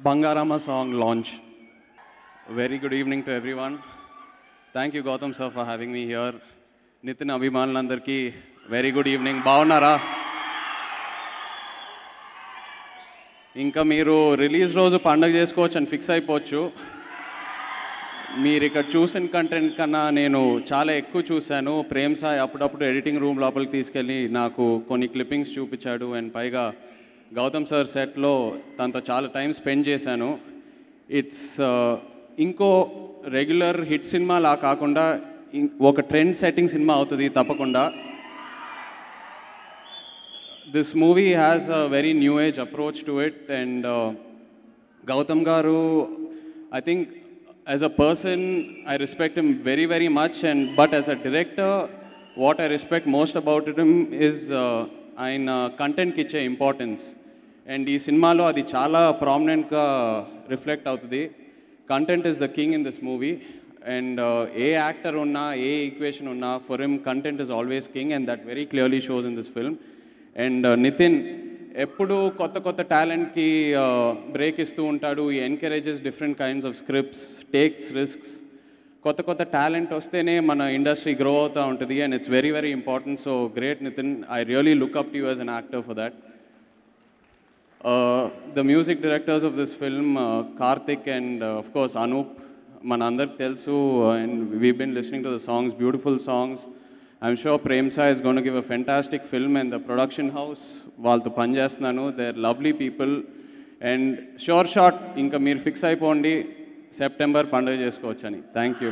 Bangarama song launch. Very good evening to everyone. Thank you, Gautam sir, for having me here. Nitin Abhimanulandarki, very good evening. Bagunnara. ఇంకా మీరు release రోజు పండగ చేసుకోవచ్చు అని fix అయిపోవచ్చు. మీరు ఇక్కడ చూసిన కంటెంట్ కన్నా నేను చాలా ఎక్కువ చూశాను. ప్రేమ్ సాయి అప్పుడప్పుడు ఎడిటింగ్ రూమ్ లోపలికి తీసుకెళ్ళి నాకు కొన్ని క్లిప్పింగ్స్ చూపించాడు. అండ్ పైగా గౌతమ్ సార్ సెట్లో తనతో చాలా టైం స్పెండ్ చేశాను. ఇట్స్ ఇంకో రెగ్యులర్ హిట్ సినిమా లా కాకుండా ఒక ట్రెండ్ సెట్టింగ్ సినిమా అవుతుంది తప్పకుండా. This movie has a very new age approach to it, and Gautam Garu, I think as a person I respect him very very much, but as a director what I respect most about him is ఆయన కంటెంట్కి ఇచ్చే importance. And ఈ సినిమాలో అది చాలా ప్రామినెంట్గా reflect అవుతుంది. Content is the king in this movie. And ఏ actor ఉన్నా ఏ ఈక్వేషన్ ఉన్నా for him content is always king, and that very clearly shows in this film. And Nithin ఎప్పుడు కొత్త కొత్త టాలెంట్కి బ్రేక్ ఇస్తూ ఉంటాడు. ఈ encourages different kinds of scripts, takes risks. కొత్త కొత్త టాలెంట్ వస్తేనే మన ఇండస్ట్రీ గ్రో అవుతూ ఉంటుంది, and it's very very important. So great Nithin, I really look up to you as an actor for that. The music directors of this film Karthik and of course Anoop, మన అందరికి తెలుసు, and we been listening to the songs, beautiful songs. I'm sure Prem Sai is going to give a fantastic film, and the production house, వాళ్ళతో పనిచేస్తున్నాను, they're lovely people. And sure shot, ఇంకా మీరు fix అయిపోండి, September పండుగ చేసుకోవచ్చని. Thank you.